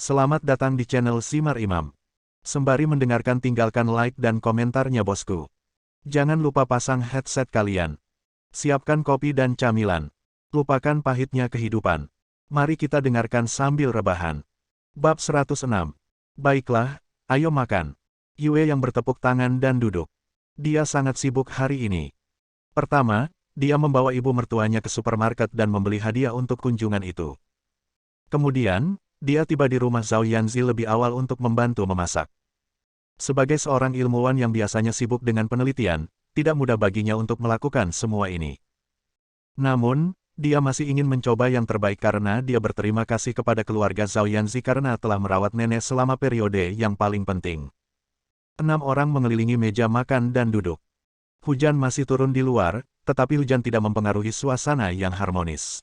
Selamat datang di channel Simar Imam. Sembari mendengarkan tinggalkan like dan komentarnya bosku. Jangan lupa pasang headset kalian. Siapkan kopi dan camilan. Lupakan pahitnya kehidupan. Mari kita dengarkan sambil rebahan. Bab 106. Baiklah, ayo makan. Yue yang bertepuk tangan dan duduk. Dia sangat sibuk hari ini. Pertama, dia membawa ibu mertuanya ke supermarket dan membeli hadiah untuk kunjungan itu. Kemudian, dia tiba di rumah Zhao Yanzi lebih awal untuk membantu memasak. Sebagai seorang ilmuwan yang biasanya sibuk dengan penelitian, tidak mudah baginya untuk melakukan semua ini. Namun, dia masih ingin mencoba yang terbaik karena dia berterima kasih kepada keluarga Zhao Yanzi karena telah merawat nenek selama periode yang paling penting. 6 orang mengelilingi meja makan dan duduk. Hujan masih turun di luar, tetapi hujan tidak mempengaruhi suasana yang harmonis.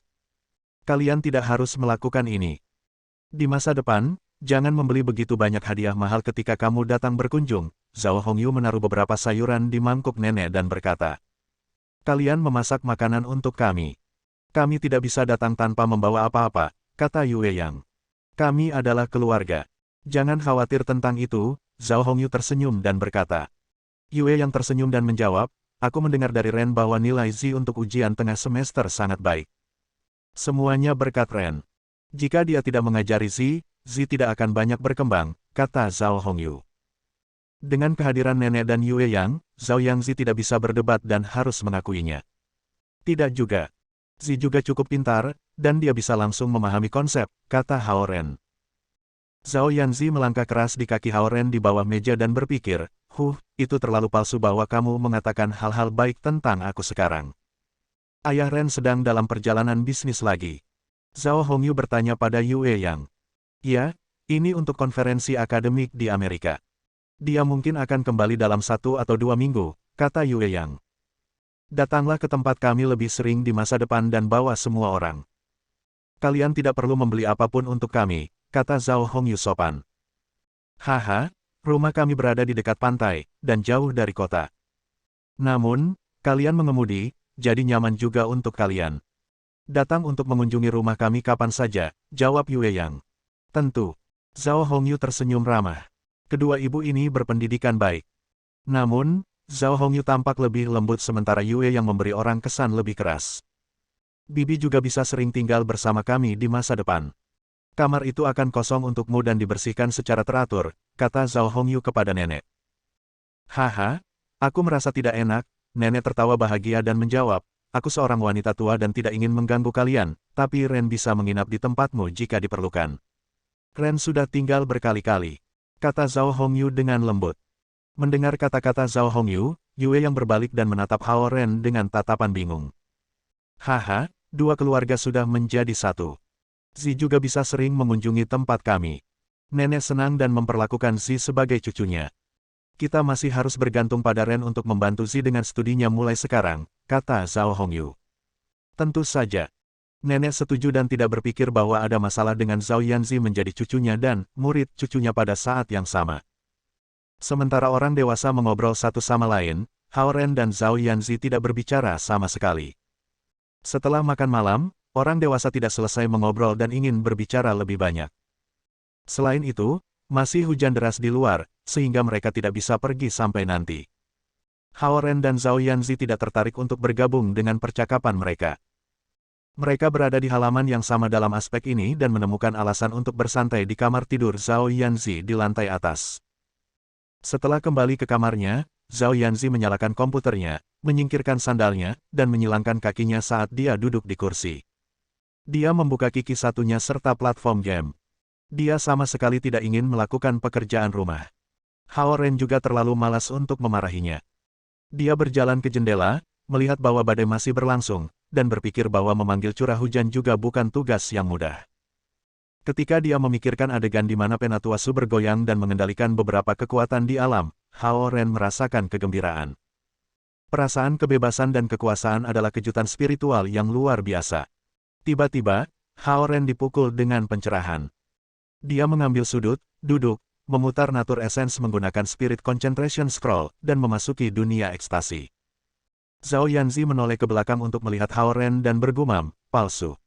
Kalian tidak harus melakukan ini. Di masa depan, jangan membeli begitu banyak hadiah mahal ketika kamu datang berkunjung. Zhao Hongyu menaruh beberapa sayuran di mangkuk nenek dan berkata, "Kalian memasak makanan untuk kami. Kami tidak bisa datang tanpa membawa apa-apa," kata Yue Yang. "Kami adalah keluarga. Jangan khawatir tentang itu." Zhao Hongyu tersenyum dan berkata. Yue Yang tersenyum dan menjawab, "Aku mendengar dari Ren bahwa nilai Zi untuk ujian tengah semester sangat baik." Semuanya berkat Ren. Jika dia tidak mengajari Zi tidak akan banyak berkembang, kata Zhao Hongyu. Dengan kehadiran nenek dan Yue Yang, Zhao Yanzi tidak bisa berdebat dan harus mengakuinya. Tidak juga. Zi juga cukup pintar, dan dia bisa langsung memahami konsep, kata Hao Ren. Zhao Yanzi melangkah keras di kaki Hao Ren di bawah meja dan berpikir, itu terlalu palsu bahwa kamu mengatakan hal-hal baik tentang aku sekarang. Ayah Ren sedang dalam perjalanan bisnis lagi. Zhao Hongyu bertanya pada Yue Yang. Ya, ini untuk konferensi akademik di Amerika. Dia mungkin akan kembali dalam 1 atau 2 minggu, kata Yue Yang. Datanglah ke tempat kami lebih sering di masa depan dan bawa semua orang. Kalian tidak perlu membeli apapun untuk kami, kata Zhao Hongyu sopan. Haha, rumah kami berada di dekat pantai, dan jauh dari kota. Namun, kalian mengemudi, jadi nyaman juga untuk kalian. Datang untuk mengunjungi rumah kami kapan saja, jawab Yue Yang. Tentu. Zhao Hongyu tersenyum ramah. Kedua ibu ini berpendidikan baik. Namun, Zhao Hongyu tampak lebih lembut sementara Yue Yang memberi orang kesan lebih keras. Bibi juga bisa sering tinggal bersama kami di masa depan. Kamar itu akan kosong untukmu dan dibersihkan secara teratur, kata Zhao Hongyu kepada nenek. Haha, aku merasa tidak enak, nenek tertawa bahagia dan menjawab. Aku seorang wanita tua dan tidak ingin mengganggu kalian, tapi Ren bisa menginap di tempatmu jika diperlukan. Ren sudah tinggal berkali-kali, kata Zhao Hongyu dengan lembut. Mendengar kata-kata Zhao Hongyu, Yue Yang berbalik dan menatap Hao Ren dengan tatapan bingung. Haha, dua keluarga sudah menjadi satu. Zi juga bisa sering mengunjungi tempat kami. Nenek senang dan memperlakukan Zi sebagai cucunya. Kita masih harus bergantung pada Ren untuk membantu Zi dengan studinya mulai sekarang, kata Zhao Hongyu. Tentu saja. Nenek setuju dan tidak berpikir bahwa ada masalah dengan Zhao Yanzi menjadi cucunya dan murid cucunya pada saat yang sama. Sementara orang dewasa mengobrol satu sama lain, Hao Ren dan Zhao Yanzi tidak berbicara sama sekali. Setelah makan malam, orang dewasa tidak selesai mengobrol dan ingin berbicara lebih banyak. Selain itu, masih hujan deras di luar, sehingga mereka tidak bisa pergi sampai nanti. Hao Ren dan Zhao Yanzi tidak tertarik untuk bergabung dengan percakapan mereka. Mereka berada di halaman yang sama dalam aspek ini dan menemukan alasan untuk bersantai di kamar tidur Zhao Yanzi di lantai atas. Setelah kembali ke kamarnya, Zhao Yanzi menyalakan komputernya, menyingkirkan sandalnya, dan menyilangkan kakinya saat dia duduk di kursi. Dia membuka Kiki satunya serta platform game. Dia sama sekali tidak ingin melakukan pekerjaan rumah. Hao Ren juga terlalu malas untuk memarahinya. Dia berjalan ke jendela, melihat bahwa badai masih berlangsung, dan berpikir bahwa memanggil curah hujan juga bukan tugas yang mudah. Ketika dia memikirkan adegan di mana Penatuasu bergoyang dan mengendalikan beberapa kekuatan di alam, Hao Ren merasakan kegembiraan. Perasaan kebebasan dan kekuasaan adalah kejutan spiritual yang luar biasa. Tiba-tiba, Hao Ren dipukul dengan pencerahan. Dia mengambil sudut, duduk, memutar Nature Essence menggunakan Spirit Concentration Scroll, dan memasuki dunia ekstasi. Zhao Yanzi menoleh ke belakang untuk melihat Hao Ren dan bergumam, palsu.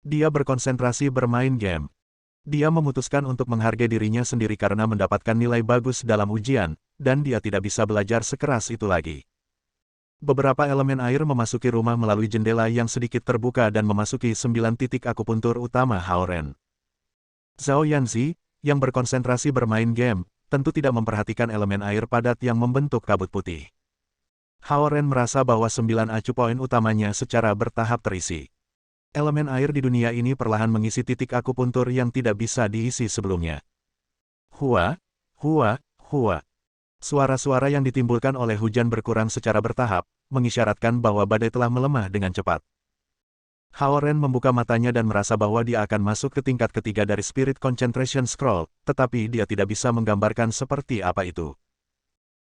Dia berkonsentrasi bermain game. Dia memutuskan untuk menghargai dirinya sendiri karena mendapatkan nilai bagus dalam ujian, dan dia tidak bisa belajar sekeras itu lagi. Beberapa elemen air memasuki rumah melalui jendela yang sedikit terbuka dan memasuki 9 titik akupuntur utama Haoren. Zhao Yanzi, yang berkonsentrasi bermain game, tentu tidak memperhatikan elemen air padat yang membentuk kabut putih. Haoren merasa bahwa 9 acu poin utamanya secara bertahap terisi. Elemen air di dunia ini perlahan mengisi titik akupuntur yang tidak bisa diisi sebelumnya. Hua, hua, hua. Suara-suara yang ditimbulkan oleh hujan berkurang secara bertahap, mengisyaratkan bahwa badai telah melemah dengan cepat. Haoren membuka matanya dan merasa bahwa dia akan masuk ke tingkat ketiga dari Spirit Concentration Scroll, tetapi dia tidak bisa menggambarkan seperti apa itu.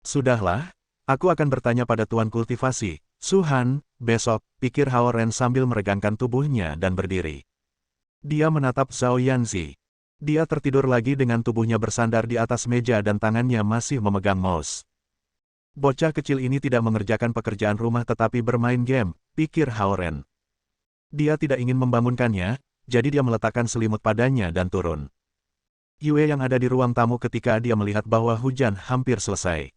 Sudahlah, aku akan bertanya pada Tuan Kultivasi, Suhan, besok, pikir Haoren sambil meregangkan tubuhnya dan berdiri. Dia menatap Zhao Yanzi. Dia tertidur lagi dengan tubuhnya bersandar di atas meja dan tangannya masih memegang mouse. Bocah kecil ini tidak mengerjakan pekerjaan rumah tetapi bermain game, pikir Haoren. Dia tidak ingin membangunkannya, jadi dia meletakkan selimut padanya dan turun. Yue yang ada di ruang tamu ketika dia melihat bahwa hujan hampir selesai.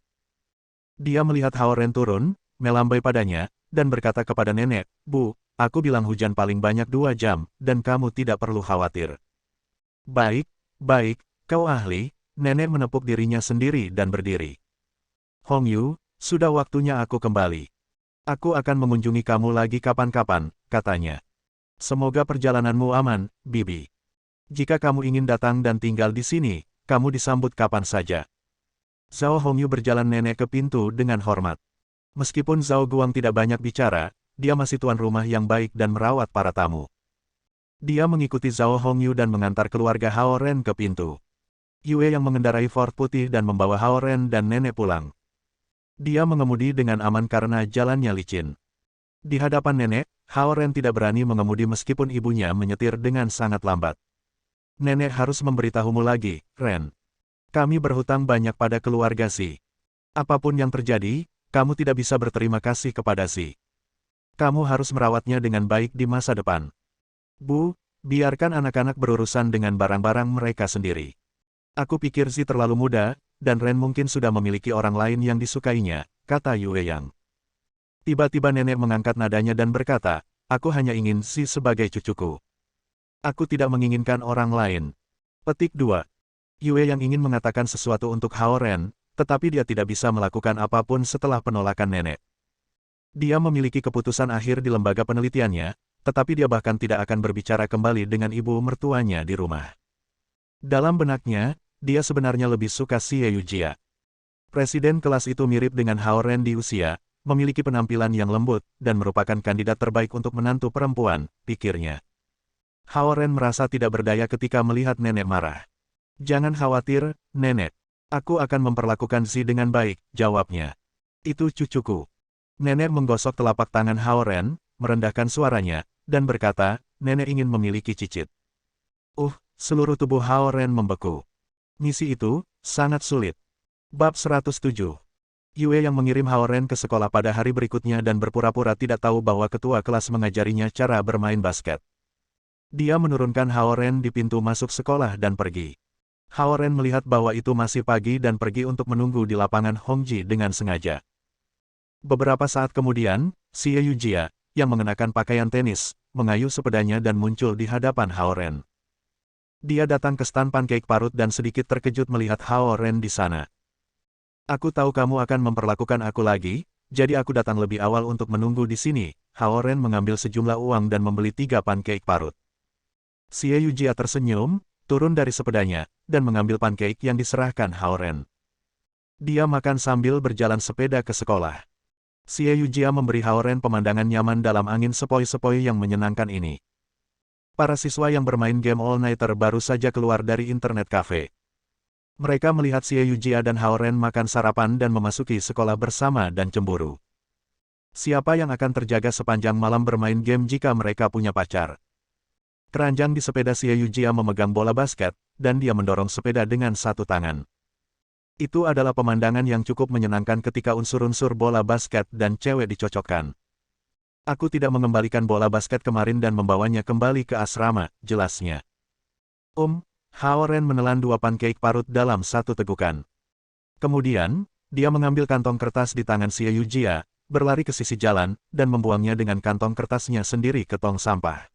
Dia melihat Haoren turun, melambai padanya, dan berkata kepada nenek, "Bu, aku bilang hujan paling banyak 2 jam, dan kamu tidak perlu khawatir." Baik, baik, kau ahli, nenek menepuk dirinya sendiri dan berdiri. Hong Yu, sudah waktunya aku kembali. Aku akan mengunjungi kamu lagi kapan-kapan, katanya. Semoga perjalananmu aman, Bibi. Jika kamu ingin datang dan tinggal di sini, kamu disambut kapan saja. Zhao Hongyu berjalan nenek ke pintu dengan hormat. Meskipun Zhao Guang tidak banyak bicara, dia masih tuan rumah yang baik dan merawat para tamu. Dia mengikuti Zhao Hongyu dan mengantar keluarga Haoren ke pintu. Yue yang mengendarai Ford putih dan membawa Haoren dan nenek pulang. Dia mengemudi dengan aman karena jalannya licin. Di hadapan nenek, Haoren tidak berani mengemudi meskipun ibunya menyetir dengan sangat lambat. Nenek harus memberitahumu lagi, Ren. Kami berhutang banyak pada keluarga Si. Apapun yang terjadi, kamu tidak bisa berterima kasih kepada Si. Kamu harus merawatnya dengan baik di masa depan. Bu, biarkan anak-anak berurusan dengan barang-barang mereka sendiri. Aku pikir Si terlalu muda, dan Ren mungkin sudah memiliki orang lain yang disukainya, kata Yue Yang. Tiba-tiba nenek mengangkat nadanya dan berkata, aku hanya ingin Si sebagai cucuku. Aku tidak menginginkan orang lain. Petik 2. Yue Yang ingin mengatakan sesuatu untuk Haoren, tetapi dia tidak bisa melakukan apapun setelah penolakan nenek. Dia memiliki keputusan akhir di lembaga penelitiannya, tetapi dia bahkan tidak akan berbicara kembali dengan ibu mertuanya di rumah. Dalam benaknya, dia sebenarnya lebih suka Xie Yujia. Presiden kelas itu mirip dengan Haoren di usia, memiliki penampilan yang lembut, dan merupakan kandidat terbaik untuk menantu perempuan, pikirnya. Haoren merasa tidak berdaya ketika melihat nenek marah. Jangan khawatir, nenek. Aku akan memperlakukan Xi dengan baik, jawabnya. Itu cucuku. Nenek menggosok telapak tangan Haoren, merendahkan suaranya, dan berkata, nenek ingin memiliki cicit. Seluruh tubuh Haoren membeku. Misi itu, sangat sulit. Bab 107. Yue yang mengirim Haoren ke sekolah pada hari berikutnya dan berpura-pura tidak tahu bahwa ketua kelas mengajarinya cara bermain basket. Dia menurunkan Haoren di pintu masuk sekolah dan pergi. Haoren melihat bahwa itu masih pagi dan pergi untuk menunggu di lapangan Hongji dengan sengaja. Beberapa saat kemudian, Xie Yujia, yang mengenakan pakaian tenis, mengayuh sepedanya dan muncul di hadapan Haoren. Dia datang ke stan pancake parut dan sedikit terkejut melihat Haoren di sana. Aku tahu kamu akan memperlakukan aku lagi, jadi aku datang lebih awal untuk menunggu di sini. Haoren mengambil sejumlah uang dan membeli 3 pancake parut. Xie Yujia tersenyum, turun dari sepedanya, dan mengambil pancake yang diserahkan Haoren. Dia makan sambil berjalan sepeda ke sekolah. Xie Yujia memberi Haoren pemandangan nyaman dalam angin sepoi-sepoi yang menyenangkan ini. Para siswa yang bermain game all-nighter baru saja keluar dari internet cafe. Mereka melihat Xie Yujia dan Haoren makan sarapan dan memasuki sekolah bersama dan cemburu. Siapa yang akan terjaga sepanjang malam bermain game jika mereka punya pacar? Keranjang di sepeda Xie Yujia memegang bola basket, dan dia mendorong sepeda dengan satu tangan. Itu adalah pemandangan yang cukup menyenangkan ketika unsur-unsur bola basket dan cewek dicocokkan. Aku tidak mengembalikan bola basket kemarin dan membawanya kembali ke asrama, jelasnya. Hao Ren menelan 2 pancake parut dalam satu tegukan. Kemudian, dia mengambil kantong kertas di tangan Xie Yujia, berlari ke sisi jalan, dan membuangnya dengan kantong kertasnya sendiri ke tong sampah.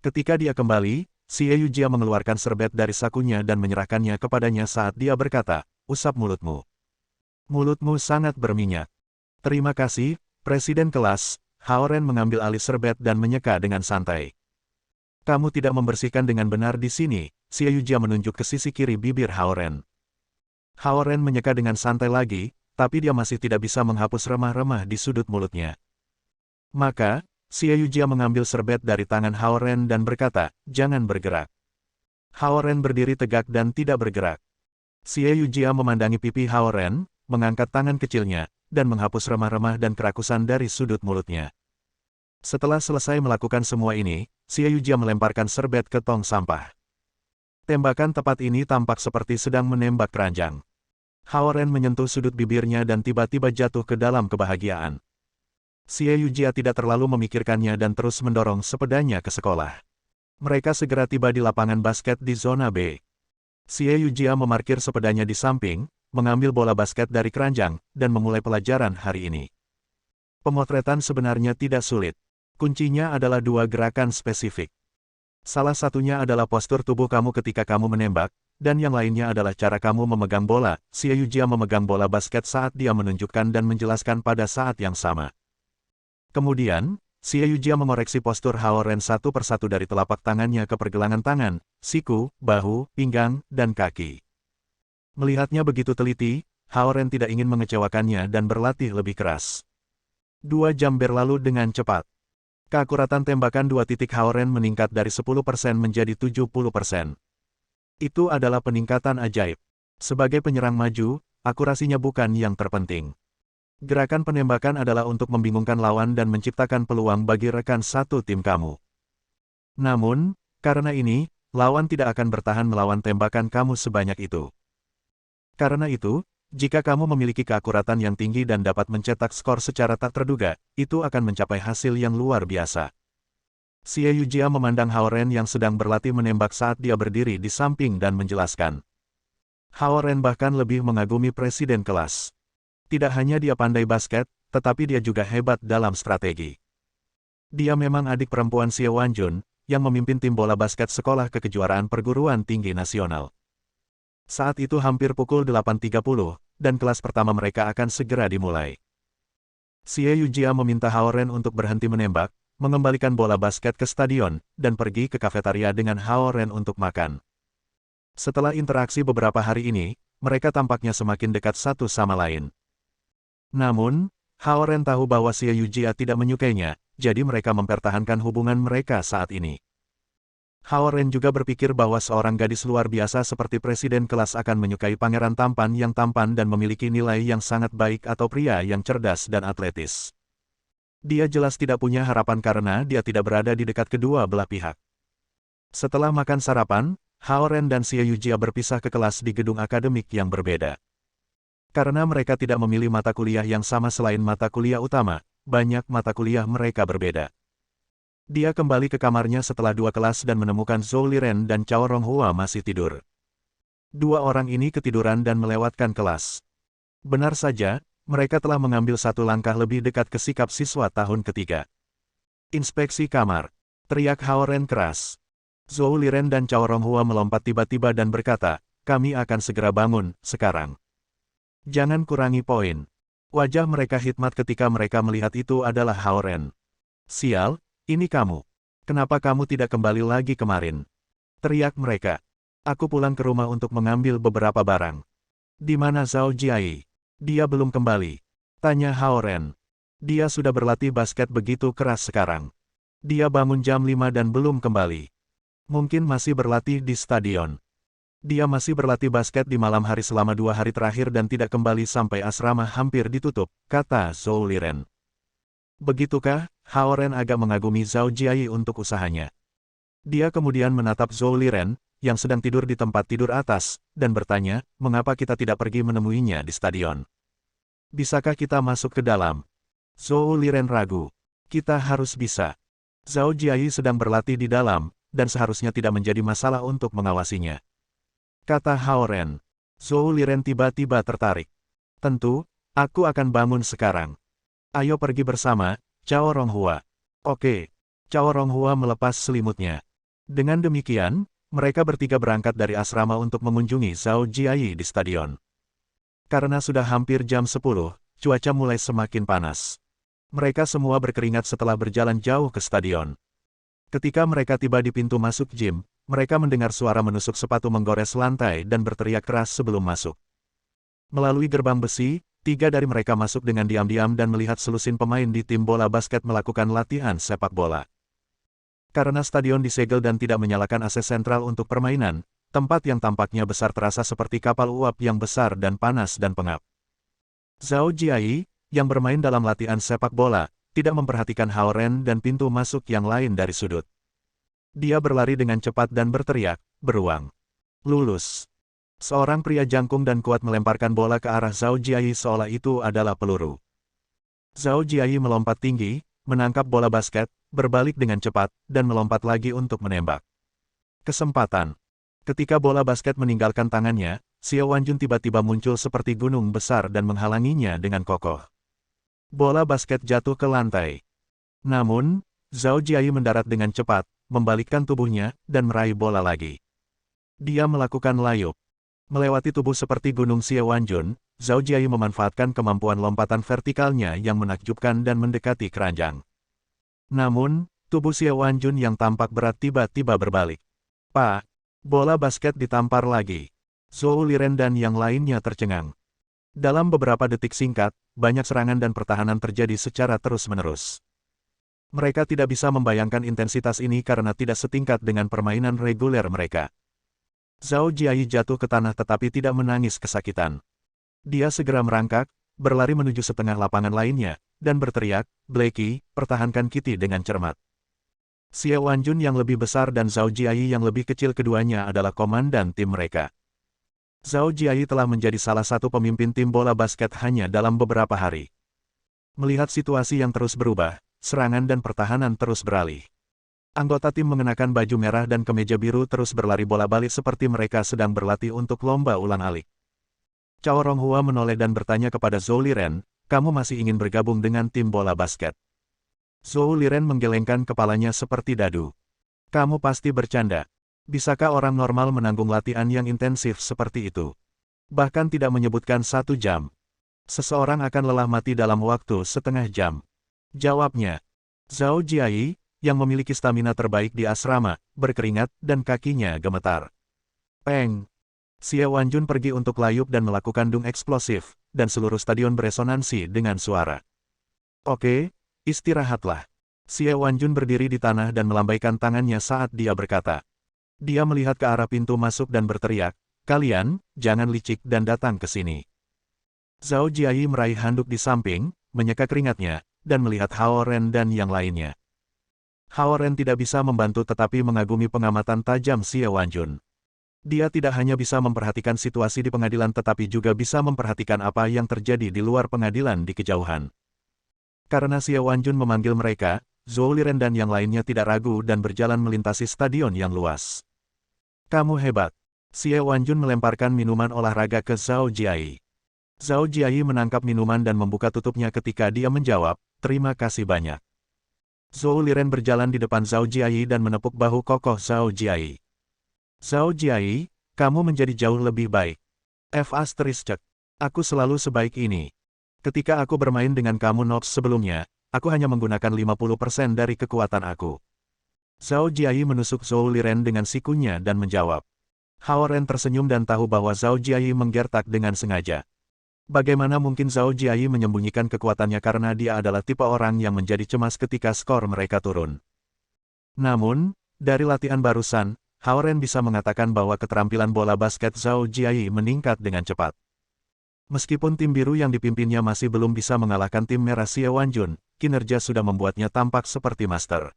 Ketika dia kembali, Xie Yujia mengeluarkan serbet dari sakunya dan menyerahkannya kepadanya saat dia berkata, "Usap mulutmu. Mulutmu sangat berminyak." "Terima kasih, Presiden kelas." Hao Ren mengambil alih serbet dan menyeka dengan santai. "Kamu tidak membersihkan dengan benar di sini." Xie Yujia menunjuk ke sisi kiri bibir Hao Ren. Hao Ren menyeka dengan santai lagi, tapi dia masih tidak bisa menghapus remah-remah di sudut mulutnya. Maka, Xie Yujia mengambil serbet dari tangan Hao Ren dan berkata, "Jangan bergerak." Hao Ren berdiri tegak dan tidak bergerak. Xie Yujia memandangi pipi Hao Ren, mengangkat tangan kecilnya, dan menghapus remah-remah dan kerakusan dari sudut mulutnya. Setelah selesai melakukan semua ini, Xie Yujia melemparkan serbet ke tong sampah. Tembakan tepat ini tampak seperti sedang menembak keranjang. Hao Ren menyentuh sudut bibirnya dan tiba-tiba jatuh ke dalam kebahagiaan. Xie Yujia tidak terlalu memikirkannya dan terus mendorong sepedanya ke sekolah. Mereka segera tiba di lapangan basket di zona B. Xie Yujia memarkir sepedanya di samping, mengambil bola basket dari keranjang, dan memulai pelajaran hari ini. Pemotretan sebenarnya tidak sulit. Kuncinya adalah 2 gerakan spesifik. Salah satunya adalah postur tubuh kamu ketika kamu menembak, dan yang lainnya adalah cara kamu memegang bola. Xie Yujia memegang bola basket saat dia menunjukkan dan menjelaskan pada saat yang sama. Kemudian, Xie Yujia mengoreksi postur Hao Ren satu persatu dari telapak tangannya ke pergelangan tangan, siku, bahu, pinggang, dan kaki. Melihatnya begitu teliti, Hao Ren tidak ingin mengecewakannya dan berlatih lebih keras. 2 jam berlalu dengan cepat. Keakuratan tembakan 2 titik Hao Ren meningkat dari 10% menjadi 70%. Itu adalah peningkatan ajaib. Sebagai penyerang maju, akurasinya bukan yang terpenting. Gerakan penembakan adalah untuk membingungkan lawan dan menciptakan peluang bagi rekan satu tim kamu. Namun, karena ini, lawan tidak akan bertahan melawan tembakan kamu sebanyak itu. Karena itu, jika kamu memiliki keakuratan yang tinggi dan dapat mencetak skor secara tak terduga, itu akan mencapai hasil yang luar biasa. Xie Yujia memandang Hao Ren yang sedang berlatih menembak saat dia berdiri di samping dan menjelaskan. Hao Ren bahkan lebih mengagumi presiden kelas. Tidak hanya dia pandai basket, tetapi dia juga hebat dalam strategi. Dia memang adik perempuan Xie Wanjun, yang memimpin tim bola basket sekolah ke kejuaraan perguruan tinggi nasional. Saat itu hampir pukul 8.30, dan kelas pertama mereka akan segera dimulai. Xie Yujia meminta Hao Ren untuk berhenti menembak, mengembalikan bola basket ke stadion, dan pergi ke kafetaria dengan Hao Ren untuk makan. Setelah interaksi beberapa hari ini, mereka tampaknya semakin dekat satu sama lain. Namun, Hao Ren tahu bahwa Xie Yujia tidak menyukainya, jadi mereka mempertahankan hubungan mereka saat ini. Hao Ren juga berpikir bahwa seorang gadis luar biasa seperti presiden kelas akan menyukai pangeran tampan yang tampan dan memiliki nilai yang sangat baik atau pria yang cerdas dan atletis. Dia jelas tidak punya harapan karena dia tidak berada di dekat kedua belah pihak. Setelah makan sarapan, Hao Ren dan Xie Yujia berpisah ke kelas di gedung akademik yang berbeda. Karena mereka tidak memilih mata kuliah yang sama selain mata kuliah utama, banyak mata kuliah mereka berbeda. Dia kembali ke kamarnya setelah 2 kelas dan menemukan Zhou Liren dan Cao Ronghua masih tidur. 2 orang ini ketiduran dan melewatkan kelas. Benar saja, mereka telah mengambil 1 langkah lebih dekat ke sikap siswa tahun ketiga. "Inspeksi kamar!" teriak Hao Ren keras. Zhou Liren dan Cao Ronghua melompat tiba-tiba dan berkata, "Kami akan segera bangun, sekarang. Jangan kurangi poin." Wajah mereka hikmat ketika mereka melihat itu adalah Hao Ren. "Sial, ini kamu. Kenapa kamu tidak kembali lagi kemarin?" teriak mereka. "Aku pulang ke rumah untuk mengambil beberapa barang." "Di mana Zhao Jiai?" "Dia belum kembali," tanya Hao Ren. "Dia sudah berlatih basket begitu keras sekarang. Dia bangun jam 5 dan belum kembali. Mungkin masih berlatih di stadion. Dia masih berlatih basket di malam hari selama 2 hari terakhir dan tidak kembali sampai asrama hampir ditutup," kata Zhou Liren. "Begitukah?" Hao Ren agak mengagumi Zhao Jiai untuk usahanya. Dia kemudian menatap Zhou Liren, yang sedang tidur di tempat tidur atas, dan bertanya, "Mengapa kita tidak pergi menemuinya di stadion? Bisakah kita masuk ke dalam?" Zhou Liren ragu. "Kita harus bisa. Zhao Jiai sedang berlatih di dalam, dan seharusnya tidak menjadi masalah untuk mengawasinya. Kata Hao Ren. Zhou Liren tiba-tiba tertarik. Tentu, aku akan bangun sekarang. Ayo pergi bersama, Cao Ronghua. Oke. Cao Ronghua melepas selimutnya. Dengan demikian, mereka bertiga berangkat dari asrama untuk mengunjungi Zhao Jiayi di stadion. Karena sudah hampir jam 10, cuaca mulai semakin panas. Mereka semua berkeringat setelah berjalan jauh ke stadion. Ketika mereka tiba di pintu masuk gym, mereka mendengar suara menusuk sepatu menggores lantai dan berteriak keras sebelum masuk. Melalui gerbang besi, 3 dari mereka masuk dengan diam-diam dan melihat selusin pemain di tim bola basket melakukan latihan sepak bola. Karena stadion disegel dan tidak menyalakan AC sentral untuk permainan, tempat yang tampaknya besar terasa seperti kapal uap yang besar dan panas dan pengap. Zhao Jiayi, yang bermain dalam latihan sepak bola, tidak memperhatikan Hao Ren dan pintu masuk yang lain dari sudut. Dia berlari dengan cepat dan berteriak, "Beruang! Lulus!" Seorang pria jangkung dan kuat melemparkan bola ke arah Zhao Jiayi seolah itu adalah peluru. Zhao Jiayi melompat tinggi, menangkap bola basket, berbalik dengan cepat, dan melompat lagi untuk menembak. Kesempatan. Ketika bola basket meninggalkan tangannya, Xiao Wanjun tiba-tiba muncul seperti gunung besar dan menghalanginya dengan kokoh. Bola basket jatuh ke lantai. Namun, Zhao Jiayi mendarat dengan cepat, membalikkan tubuhnya, dan meraih bola lagi. Dia melakukan layup. Melewati tubuh seperti gunung Xiao Wanjun, Zhao Jiayi memanfaatkan kemampuan lompatan vertikalnya yang menakjubkan dan mendekati keranjang. Namun, tubuh Xiao Wanjun yang tampak berat tiba-tiba berbalik. "Pak!" Bola basket ditampar lagi. Zhou Liren dan yang lainnya tercengang. Dalam beberapa detik singkat, banyak serangan dan pertahanan terjadi secara terus-menerus. Mereka tidak bisa membayangkan intensitas ini karena tidak setingkat dengan permainan reguler mereka. Zhao Jiayi jatuh ke tanah tetapi tidak menangis kesakitan. Dia segera merangkak, berlari menuju setengah lapangan lainnya, dan berteriak, "Blackie, pertahankan Kitty dengan cermat." Xiao Wanjun yang lebih besar dan Zhao Jiayi yang lebih kecil keduanya adalah komandan tim mereka. Zhao Jiayi telah menjadi salah satu pemimpin tim bola basket hanya dalam beberapa hari. Melihat situasi yang terus berubah, serangan dan pertahanan terus beralih. Anggota tim mengenakan baju merah dan kemeja biru terus berlari bola balik seperti mereka sedang berlatih untuk lomba ulang-alik. Cao Ronghua menoleh dan bertanya kepada Zhou Liren, "Kamu masih ingin bergabung dengan tim bola basket?" Zhou Liren menggelengkan kepalanya seperti dadu. "Kamu pasti bercanda. Bisakah orang normal menanggung latihan yang intensif seperti itu? Bahkan tidak menyebutkan 1 jam. Seseorang akan lelah mati dalam waktu setengah jam." Jawabnya. Zhao Jiayi, yang memiliki stamina terbaik di asrama, berkeringat dan kakinya gemetar. Peng! Xiao Wanjun pergi untuk layup dan melakukan dung eksplosif, dan seluruh stadion beresonansi dengan suara. "Oke, istirahatlah." Xiao Wanjun berdiri di tanah dan melambaikan tangannya saat dia berkata. Dia melihat ke arah pintu masuk dan berteriak, "Kalian, jangan licik dan datang ke sini." Zhao Jiayi meraih handuk di samping, menyeka keringatnya, dan melihat Hao Ren dan yang lainnya. Hao Ren tidak bisa membantu tetapi mengagumi pengamatan tajam Xiao Wanjun. Dia tidak hanya bisa memperhatikan situasi di pengadilan tetapi juga bisa memperhatikan apa yang terjadi di luar pengadilan di kejauhan. Karena Xiao Wanjun memanggil mereka, Zhou Liren dan yang lainnya tidak ragu dan berjalan melintasi stadion yang luas. "Kamu hebat." Xiao Wanjun melemparkan minuman olahraga ke Zhao Jiayi. Zhao Jiayi menangkap minuman dan membuka tutupnya ketika dia menjawab, "Terima kasih banyak." Zhou Liren berjalan di depan Zhao Jiayi dan menepuk bahu kokoh Zhao Jiayi. "Zhao Jiayi, kamu menjadi jauh lebih baik. Aku selalu sebaik ini. Ketika aku bermain dengan kamu Nox sebelumnya, aku hanya menggunakan 50% dari kekuatan aku." Zhao Jiayi menusuk Zhou Liren dengan sikunya dan menjawab. Hao Ren tersenyum dan tahu bahwa Zhao Jiayi menggertak dengan sengaja. Bagaimana mungkin Zhao Jiayi menyembunyikan kekuatannya karena dia adalah tipe orang yang menjadi cemas ketika skor mereka turun. Namun, dari latihan barusan, Hao Ren bisa mengatakan bahwa keterampilan bola basket Zhao Jiayi meningkat dengan cepat. Meskipun tim biru yang dipimpinnya masih belum bisa mengalahkan tim merah Xiao Wanjun, kinerja sudah membuatnya tampak seperti master.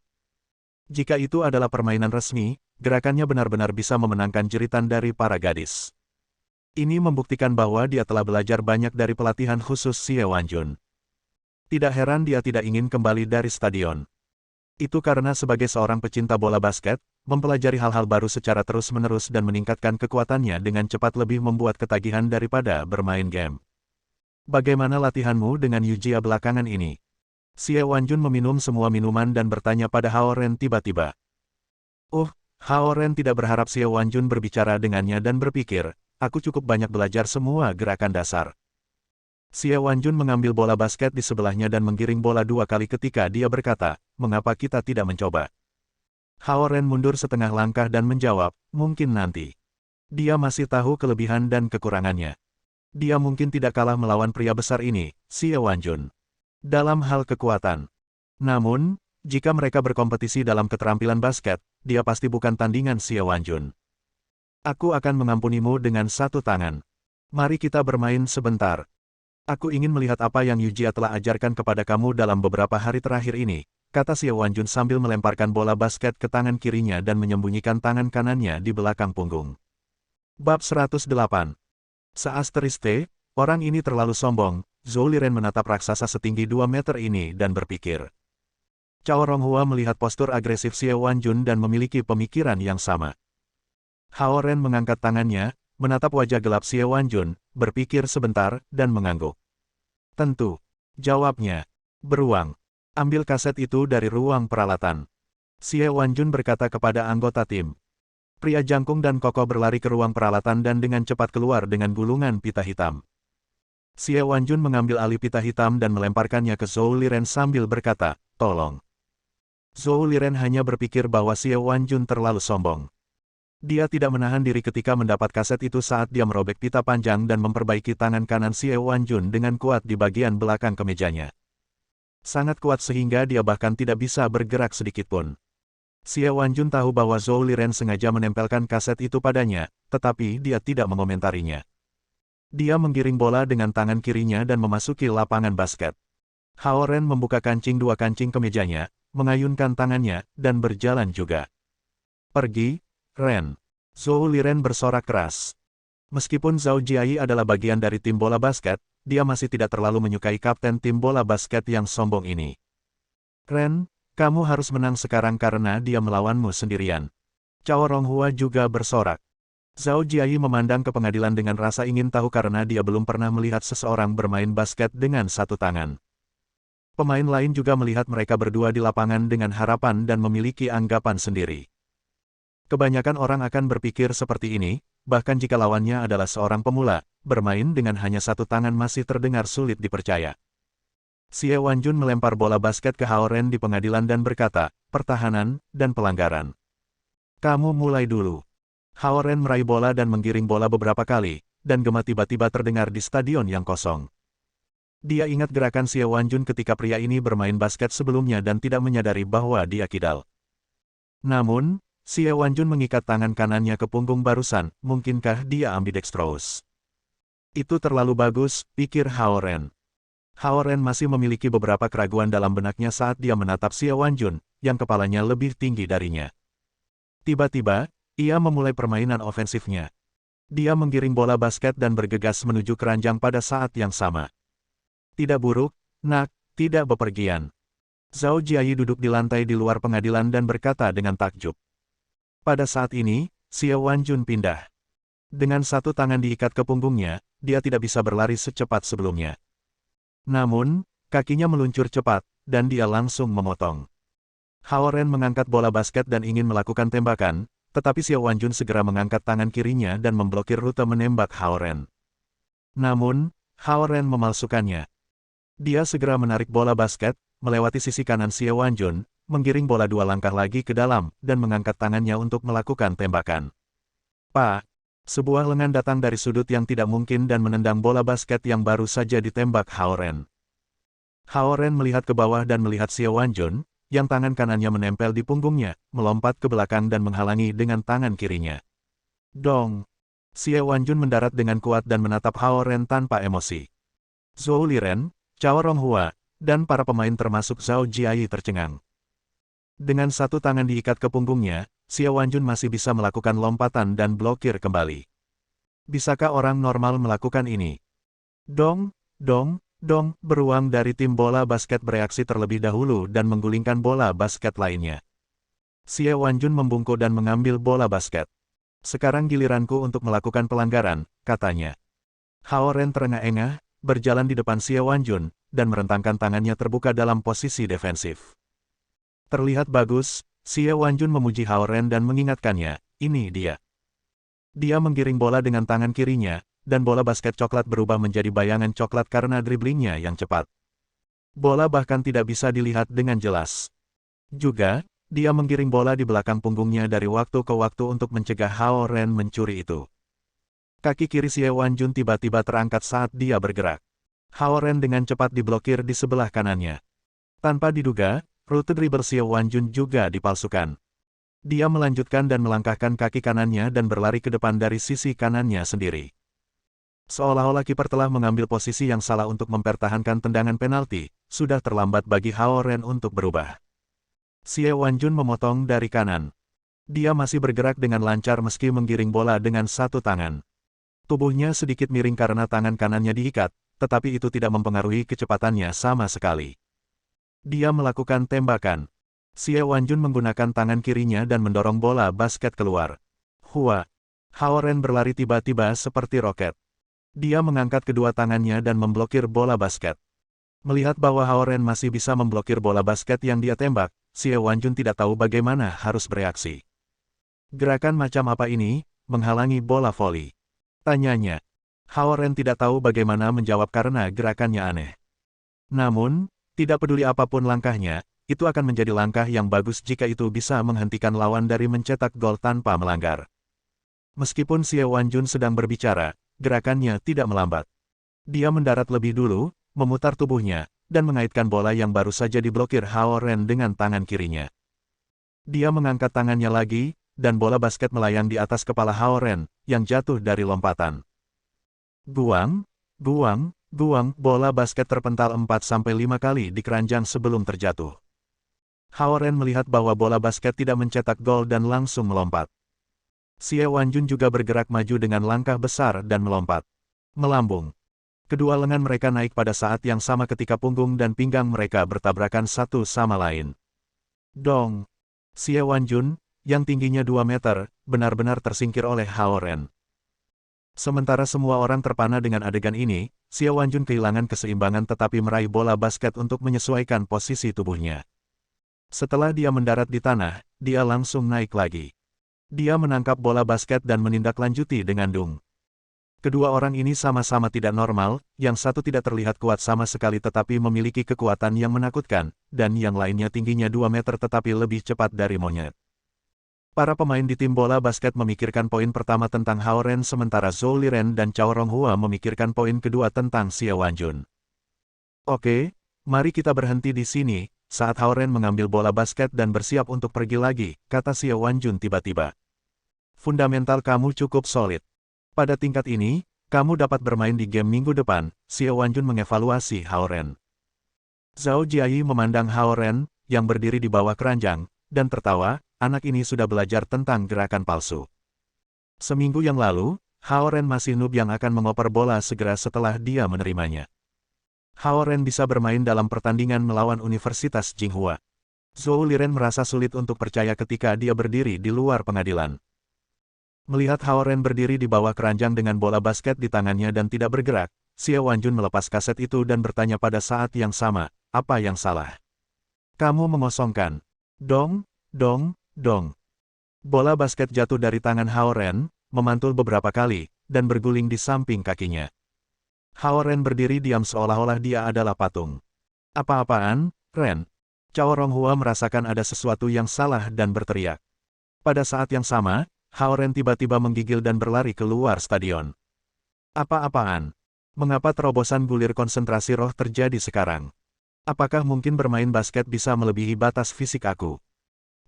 Jika itu adalah permainan resmi, gerakannya benar-benar bisa memenangkan jeritan dari para gadis. Ini membuktikan bahwa dia telah belajar banyak dari pelatihan khusus Xiao Wanjun. Tidak heran dia tidak ingin kembali dari stadion. Itu karena sebagai seorang pecinta bola basket, mempelajari hal-hal baru secara terus-menerus dan meningkatkan kekuatannya dengan cepat lebih membuat ketagihan daripada bermain game. Bagaimana latihanmu dengan Yujia belakangan ini? Xie Wanjun meminum semua minuman dan bertanya pada Hao Ren tiba-tiba. Hao Ren tidak berharap Xie Wanjun berbicara dengannya dan berpikir, aku cukup banyak belajar semua gerakan dasar. Xie Wanjun mengambil bola basket di sebelahnya dan menggiring bola 2 kali ketika dia berkata, mengapa kita tidak mencoba? Hao Ren mundur setengah langkah dan menjawab, mungkin nanti. Dia masih tahu kelebihan dan kekurangannya. Dia mungkin tidak kalah melawan pria besar ini, Xie Wanjun, dalam hal kekuatan. Namun, jika mereka berkompetisi dalam keterampilan basket, dia pasti bukan tandingan Xie Wanjun. Aku akan mengampunimu dengan satu tangan. Mari kita bermain sebentar. Aku ingin melihat apa yang Yujia telah ajarkan kepada kamu dalam beberapa hari terakhir ini, kata Xie Wanjun sambil melemparkan bola basket ke tangan kirinya dan menyembunyikan tangan kanannya di belakang punggung. Bab 108. Seasteriste, orang ini terlalu sombong. Zhou Liren menatap raksasa setinggi 2 meter ini dan berpikir. Cao Ronghua melihat postur agresif Xie Wanjun dan memiliki pemikiran yang sama. Hao Ren mengangkat tangannya, menatap wajah gelap Xie Wanjun, berpikir sebentar, dan mengangguk. Tentu. Jawabnya. Beruang. Ambil kaset itu dari ruang peralatan. Xie Wanjun berkata kepada anggota tim. Pria jangkung dan kokoh berlari ke ruang peralatan dan dengan cepat keluar dengan gulungan pita hitam. Xie Wanjun mengambil alih pita hitam dan melemparkannya ke Zhou Liren sambil berkata, tolong. Zhou Liren hanya berpikir bahwa Xie Wanjun terlalu sombong. Dia tidak menahan diri ketika mendapat kaset itu saat dia merobek pita panjang dan memperbaiki tangan kanan Xie Wanjun dengan kuat di bagian belakang kemejanya. Sangat kuat sehingga dia bahkan tidak bisa bergerak sedikitpun. Xie Wanjun tahu bahwa Zhou Liren sengaja menempelkan kaset itu padanya, tetapi dia tidak mengomentarinya. Dia menggiring bola dengan tangan kirinya dan memasuki lapangan basket. Hao Ren membuka kancing 2 kancing kemejanya, mengayunkan tangannya, dan berjalan juga. Pergi, Ren. Zhou Liren bersorak keras. Meskipun Zhao Jiayi adalah bagian dari tim bola basket, dia masih tidak terlalu menyukai kapten tim bola basket yang sombong ini. Ren, kamu harus menang sekarang karena dia melawanmu sendirian. Cao Ronghua juga bersorak. Zhao Jiayi memandang ke pengadilan dengan rasa ingin tahu karena dia belum pernah melihat seseorang bermain basket dengan satu tangan. Pemain lain juga melihat mereka berdua di lapangan dengan harapan dan memiliki anggapan sendiri. Kebanyakan orang akan berpikir seperti ini, bahkan jika lawannya adalah seorang pemula, bermain dengan hanya satu tangan masih terdengar sulit dipercaya. Xie Wanjun melempar bola basket ke Hao Ren di pengadilan dan berkata, pertahanan, dan pelanggaran. Kamu mulai dulu. Hao Ren meraih bola dan menggiring bola beberapa kali, dan gema tiba-tiba terdengar di stadion yang kosong. Dia ingat gerakan Xie Wanjun ketika pria ini bermain basket sebelumnya dan tidak menyadari bahwa dia kidal. Namun, Xie Wanjun mengikat tangan kanannya ke punggung barusan, mungkinkah dia ambidextrous? Itu terlalu bagus, pikir Hao Ren. Hao Ren masih memiliki beberapa keraguan dalam benaknya saat dia menatap Xie Wanjun, yang kepalanya lebih tinggi darinya. Tiba-tiba, ia memulai permainan ofensifnya. Dia menggiring bola basket dan bergegas menuju keranjang pada saat yang sama. Tidak buruk, nak, tidak bepergian. Zhao Jiayi duduk di lantai di luar pengadilan dan berkata dengan takjub. Pada saat ini, Xie Wanjun pindah. Dengan satu tangan diikat ke punggungnya, dia tidak bisa berlari secepat sebelumnya. Namun, kakinya meluncur cepat, dan dia langsung memotong. Hao Ren mengangkat bola basket dan ingin melakukan tembakan, tetapi Xie Wanjun segera mengangkat tangan kirinya dan memblokir rute menembak Hao Ren. Namun, Hao Ren memalsukannya. Dia segera menarik bola basket, melewati sisi kanan Xie Wanjun, menggiring bola 2 langkah lagi ke dalam, dan mengangkat tangannya untuk melakukan tembakan. Pak! Sebuah lengan datang dari sudut yang tidak mungkin dan menendang bola basket yang baru saja ditembak Hao Ren. Hao Ren melihat ke bawah dan melihat Xie Wanjun, yang tangan kanannya menempel di punggungnya, melompat ke belakang dan menghalangi dengan tangan kirinya. Dong! Xie Wanjun mendarat dengan kuat dan menatap Hao Ren tanpa emosi. Zhou Liren, Cao Ronghua, dan para pemain termasuk Zhao Jiayi tercengang. Dengan satu tangan diikat ke punggungnya, Xie Wanjun masih bisa melakukan lompatan dan blokir kembali. Bisakah orang normal melakukan ini? Dong, dong, dong, beruang dari tim bola basket bereaksi terlebih dahulu dan menggulingkan bola basket lainnya. Xie Wanjun membungkuk dan mengambil bola basket. Sekarang giliranku untuk melakukan pelanggaran, katanya. Hao Ren terengah-engah, berjalan di depan Xie Wanjun, dan merentangkan tangannya terbuka dalam posisi defensif. Terlihat bagus, Xie Wanjun memuji Hao Ren dan mengingatkannya, ini dia. Dia menggiring bola dengan tangan kirinya, dan bola basket coklat berubah menjadi bayangan coklat karena driblingnya yang cepat. Bola bahkan tidak bisa dilihat dengan jelas. Juga, dia menggiring bola di belakang punggungnya dari waktu ke waktu untuk mencegah Hao Ren mencuri itu. Kaki kiri Xie Wanjun tiba-tiba terangkat saat dia bergerak. Hao Ren dengan cepat diblokir di sebelah kanannya. Tanpa diduga, rute dribble Xie Wanjun juga dipalsukan. Dia melanjutkan dan melangkahkan kaki kanannya dan berlari ke depan dari sisi kanannya sendiri. Seolah-olah kiper telah mengambil posisi yang salah untuk mempertahankan tendangan penalti, sudah terlambat bagi Hao Ren untuk berubah. Xie Wanjun memotong dari kanan. Dia masih bergerak dengan lancar meski menggiring bola dengan satu tangan. Tubuhnya sedikit miring karena tangan kanannya diikat, tetapi itu tidak mempengaruhi kecepatannya sama sekali. Dia melakukan tembakan. Xie Wanjun menggunakan tangan kirinya dan mendorong bola basket keluar. Hua! Hao Ren berlari tiba-tiba seperti roket. Dia mengangkat kedua tangannya dan memblokir bola basket. Melihat bahwa Hao Ren masih bisa memblokir bola basket yang dia tembak, Xie Wanjun tidak tahu bagaimana harus bereaksi. Gerakan macam apa ini, menghalangi bola voli? Tanyanya. Hao Ren tidak tahu bagaimana menjawab karena gerakannya aneh. Namun, tidak peduli apapun langkahnya, itu akan menjadi langkah yang bagus jika itu bisa menghentikan lawan dari mencetak gol tanpa melanggar. Meskipun Xie Wanjun sedang berbicara, gerakannya tidak melambat. Dia mendarat lebih dulu, memutar tubuhnya, dan mengaitkan bola yang baru saja diblokir Hao Ren dengan tangan kirinya. Dia mengangkat tangannya lagi, dan bola basket melayang di atas kepala Hao Ren, yang jatuh dari lompatan. Guang, guang, guang, bola basket terpental 4-5 kali di keranjang sebelum terjatuh. Hao Ren melihat bahwa bola basket tidak mencetak gol dan langsung melompat. Xie Wanjun juga bergerak maju dengan langkah besar dan melompat. Melambung. Kedua lengan mereka naik pada saat yang sama ketika punggung dan pinggang mereka bertabrakan satu sama lain. Dong! Xie Wanjun, yang tingginya 2 meter, benar-benar tersingkir oleh Hao Ren. Sementara semua orang terpana dengan adegan ini, Xie Wanjun kehilangan keseimbangan tetapi meraih bola basket untuk menyesuaikan posisi tubuhnya. Setelah dia mendarat di tanah, dia langsung naik lagi. Dia menangkap bola basket dan menindaklanjuti dengan dung. Kedua orang ini sama-sama tidak normal, yang satu tidak terlihat kuat sama sekali tetapi memiliki kekuatan yang menakutkan, dan yang lainnya tingginya 2 meter tetapi lebih cepat dari monyet. Para pemain di tim bola basket memikirkan poin pertama tentang Hao Ren sementara Zhou Liren dan Cao Ronghua memikirkan poin kedua tentang Xie Wanjun. Oke, mari kita berhenti di sini, saat Hao Ren mengambil bola basket dan bersiap untuk pergi lagi, kata Xie Wanjun tiba-tiba. Fundamental kamu cukup solid. Pada tingkat ini, kamu dapat bermain di game minggu depan, Xie Wanjun mengevaluasi Hao Ren. Zhao Jiayi memandang Hao Ren, yang berdiri di bawah keranjang, dan tertawa, anak ini sudah belajar tentang gerakan palsu. Seminggu yang lalu, Hao Ren masih noob yang akan mengoper bola segera setelah dia menerimanya. Hao Ren bisa bermain dalam pertandingan melawan Universitas Jinghua. Zhou Liren merasa sulit untuk percaya ketika dia berdiri di luar pengadilan. Melihat Hao Ren berdiri di bawah keranjang dengan bola basket di tangannya dan tidak bergerak, Xie Wanjun melepas kaset itu dan bertanya pada saat yang sama, apa yang salah? Kamu mengosongkan. Dong, dong, dong. Bola basket jatuh dari tangan Hao Ren, memantul beberapa kali, dan berguling di samping kakinya. Hao Ren berdiri diam seolah-olah dia adalah patung. Apa-apaan, Ren? Cao Ronghua merasakan ada sesuatu yang salah dan berteriak. Pada saat yang sama, Hao Ren tiba-tiba menggigil dan berlari keluar stadion. Apa-apaan? Mengapa terobosan gulir konsentrasi roh terjadi sekarang? Apakah mungkin bermain basket bisa melebihi batas fisik aku?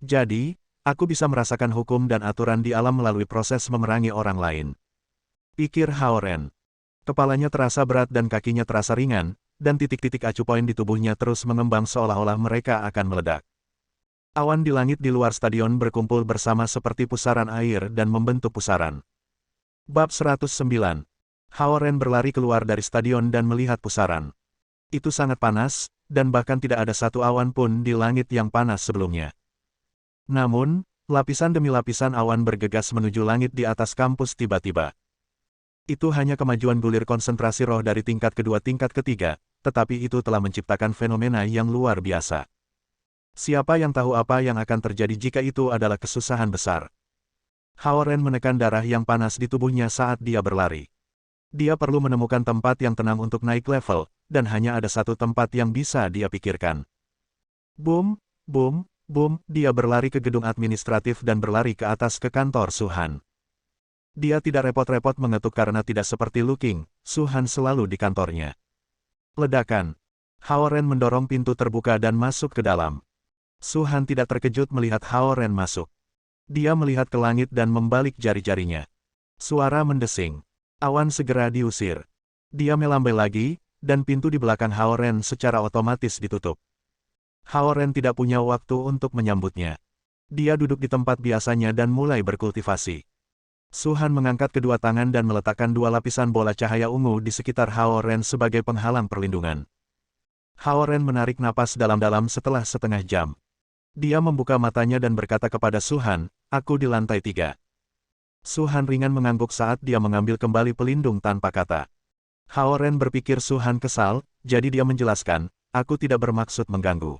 Jadi, aku bisa merasakan hukum dan aturan di alam melalui proses memerangi orang lain. Pikir Hao Ren. Kepalanya terasa berat dan kakinya terasa ringan, dan titik-titik acu poin di tubuhnya terus mengembang seolah-olah mereka akan meledak. Awan di langit di luar stadion berkumpul bersama seperti pusaran air dan membentuk pusaran. Bab 109. Hao Ren berlari keluar dari stadion dan melihat pusaran. Itu sangat panas, dan bahkan tidak ada satu awan pun di langit yang panas sebelumnya. Namun, lapisan demi lapisan awan bergegas menuju langit di atas kampus tiba-tiba. Itu hanya kemajuan gulir konsentrasi roh dari tingkat kedua tingkat ketiga, tetapi itu telah menciptakan fenomena yang luar biasa. Siapa yang tahu apa yang akan terjadi jika itu adalah kesusahan besar? Hao Ren menekan darah yang panas di tubuhnya saat dia berlari. Dia perlu menemukan tempat yang tenang untuk naik level, dan hanya ada satu tempat yang bisa dia pikirkan. Boom, boom, boom, dia berlari ke gedung administratif dan berlari ke atas ke kantor Su-han. Dia tidak repot-repot mengetuk karena tidak seperti Lu Qing, Su-han selalu di kantornya. Ledakan. Hao Ren mendorong pintu terbuka dan masuk ke dalam. Su-han tidak terkejut melihat Hao Ren masuk. Dia melihat ke langit dan membalik jari-jarinya. Suara mendesing. Awan segera diusir. Dia melambai lagi, dan pintu di belakang Hao Ren secara otomatis ditutup. Hao Ren tidak punya waktu untuk menyambutnya. Dia duduk di tempat biasanya dan mulai berkultivasi. Su-han mengangkat kedua tangan dan meletakkan dua lapisan bola cahaya ungu di sekitar Hao Ren sebagai penghalang perlindungan. Hao Ren menarik napas dalam-dalam setelah setengah jam. Dia membuka matanya dan berkata kepada Su-han, "Aku di lantai 3. Su-han ringan mengangguk saat dia mengambil kembali pelindung tanpa kata. Hao Ren berpikir Su-han kesal, jadi dia menjelaskan, "Aku tidak bermaksud mengganggu.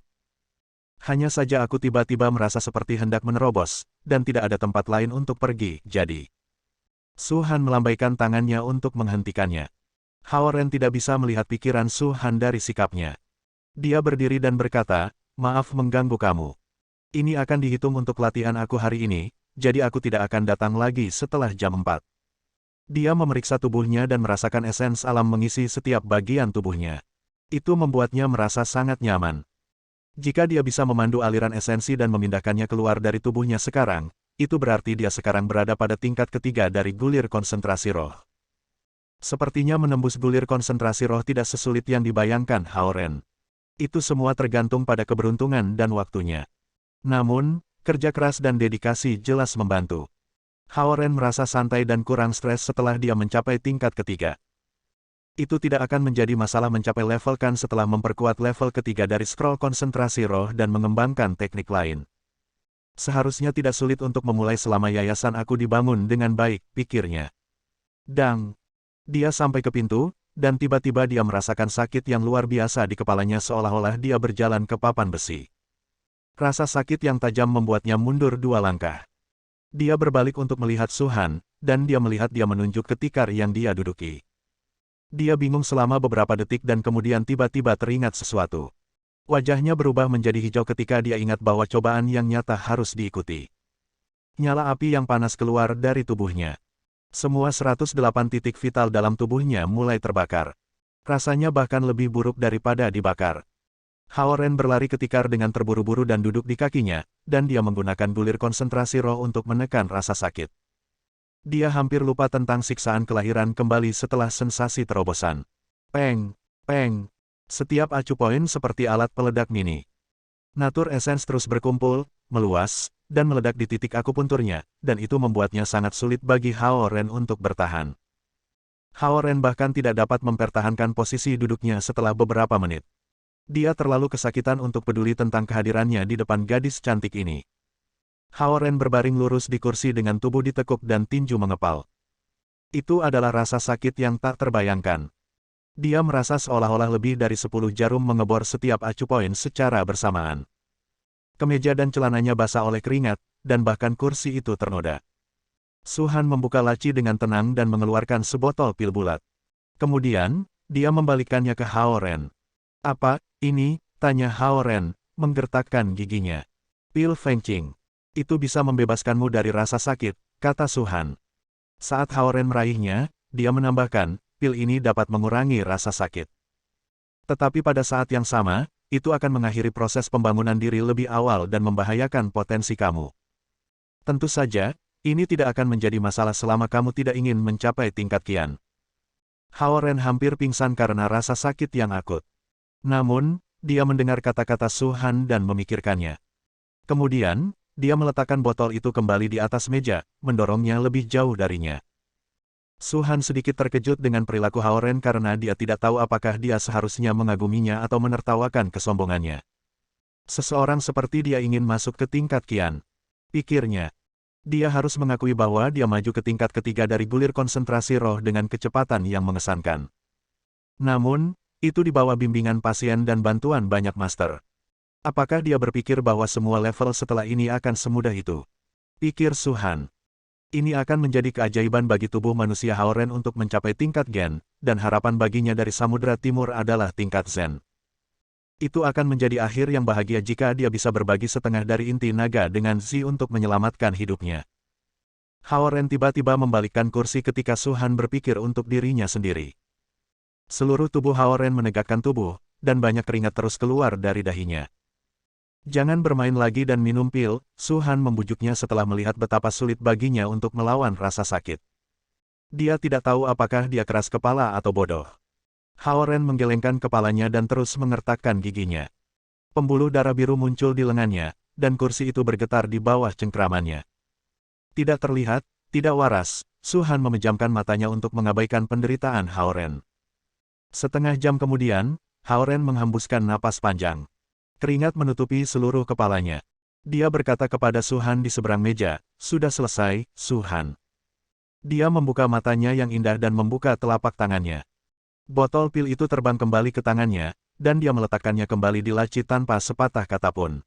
Hanya saja aku tiba-tiba merasa seperti hendak menerobos, dan tidak ada tempat lain untuk pergi, jadi." Su-han melambaikan tangannya untuk menghentikannya. Hao Ren tidak bisa melihat pikiran Su-han dari sikapnya. Dia berdiri dan berkata, "Maaf mengganggu kamu. Ini akan dihitung untuk latihan aku hari ini, jadi aku tidak akan datang lagi setelah jam 4. Dia memeriksa tubuhnya dan merasakan esens alam mengisi setiap bagian tubuhnya. Itu membuatnya merasa sangat nyaman. Jika dia bisa memandu aliran esensi dan memindahkannya keluar dari tubuhnya sekarang, itu berarti dia sekarang berada pada tingkat ketiga dari gulir konsentrasi roh. Sepertinya menembus gulir konsentrasi roh tidak sesulit yang dibayangkan Hao Ren. Itu semua tergantung pada keberuntungan dan waktunya. Namun, kerja keras dan dedikasi jelas membantu. Hao Ren merasa santai dan kurang stres setelah dia mencapai tingkat ketiga. Itu tidak akan menjadi masalah mencapai level kan setelah memperkuat level ketiga dari scroll konsentrasi roh dan mengembangkan teknik lain. Seharusnya tidak sulit untuk memulai selama yayasan aku dibangun dengan baik, pikirnya. Dang! Dia sampai ke pintu, dan tiba-tiba dia merasakan sakit yang luar biasa di kepalanya seolah-olah dia berjalan ke papan besi. Rasa sakit yang tajam membuatnya mundur 2 langkah. Dia berbalik untuk melihat Su-han, dan dia melihat dia menunjuk ke tikar yang dia duduki. Dia bingung selama beberapa detik dan kemudian tiba-tiba teringat sesuatu. Wajahnya berubah menjadi hijau ketika dia ingat bahwa cobaan yang nyata harus diikuti. Nyala api yang panas keluar dari tubuhnya. Semua 108 titik vital dalam tubuhnya mulai terbakar. Rasanya bahkan lebih buruk daripada dibakar. Hao Ren berlari ke tikar dengan terburu-buru dan duduk di kakinya, dan dia menggunakan gulir konsentrasi roh untuk menekan rasa sakit. Dia hampir lupa tentang siksaan kelahiran kembali setelah sensasi terobosan. Peng! Peng! Setiap acu poin seperti alat peledak mini. Natur Essence terus berkumpul, meluas, dan meledak di titik akupunturnya, dan itu membuatnya sangat sulit bagi Hao Ren untuk bertahan. Hao Ren bahkan tidak dapat mempertahankan posisi duduknya setelah beberapa menit. Dia terlalu kesakitan untuk peduli tentang kehadirannya di depan gadis cantik ini. Hao Ren berbaring lurus di kursi dengan tubuh ditekuk dan tinju mengepal. Itu adalah rasa sakit yang tak terbayangkan. Dia merasa seolah-olah lebih dari 10 jarum mengebor setiap acu poin secara bersamaan. Kemeja dan celananya basah oleh keringat, dan bahkan kursi itu ternoda. Su-han membuka laci dengan tenang dan mengeluarkan sebotol pil bulat. Kemudian, dia membalikkannya ke Hao Ren. "Apa, ini?" tanya Hao Ren, menggertakkan giginya. "Pil Fengqing. Itu bisa membebaskanmu dari rasa sakit," kata Su-han. Saat Hao Ren meraihnya, dia menambahkan, "Pil ini dapat mengurangi rasa sakit. Tetapi pada saat yang sama, itu akan mengakhiri proses pembangunan diri lebih awal dan membahayakan potensi kamu. Tentu saja, ini tidak akan menjadi masalah selama kamu tidak ingin mencapai tingkat kian." Hao Ren hampir pingsan karena rasa sakit yang akut. Namun, dia mendengar kata-kata Su-han dan memikirkannya. Kemudian, dia meletakkan botol itu kembali di atas meja, mendorongnya lebih jauh darinya. Su-han sedikit terkejut dengan perilaku Hao Ren karena dia tidak tahu apakah dia seharusnya mengaguminya atau menertawakan kesombongannya. Seseorang seperti dia ingin masuk ke tingkat kian. Pikirnya. Dia harus mengakui bahwa dia maju ke tingkat ketiga dari gulir konsentrasi roh dengan kecepatan yang mengesankan. Namun, itu di bawah bimbingan pasien dan bantuan banyak master. Apakah dia berpikir bahwa semua level setelah ini akan semudah itu? Pikir Su-han. Ini akan menjadi keajaiban bagi tubuh manusia Haoren untuk mencapai tingkat Gen, dan harapan baginya dari Samudra Timur adalah tingkat Zen. Itu akan menjadi akhir yang bahagia jika dia bisa berbagi setengah dari inti naga dengan Zi untuk menyelamatkan hidupnya. Haoren tiba-tiba membalikkan kursi ketika Su-han berpikir untuk dirinya sendiri. Seluruh tubuh Haoren menegakkan tubuh, dan banyak keringat terus keluar dari dahinya. Jangan bermain lagi dan minum pil, Su-han membujuknya setelah melihat betapa sulit baginya untuk melawan rasa sakit. Dia tidak tahu apakah dia keras kepala atau bodoh. Haoren menggelengkan kepalanya dan terus mengertakkan giginya. Pembuluh darah biru muncul di lengannya, dan kursi itu bergetar di bawah cengkramannya. Tidak terlihat, tidak waras, Su-han memejamkan matanya untuk mengabaikan penderitaan Haoren. Setengah jam kemudian, Haoren menghembuskan napas panjang. Keringat menutupi seluruh kepalanya. Dia berkata kepada Su-han di seberang meja, "Sudah selesai, Su-han." Dia membuka matanya yang indah dan membuka telapak tangannya. Botol pil itu terbang kembali ke tangannya, dan dia meletakkannya kembali di laci tanpa sepatah kata pun.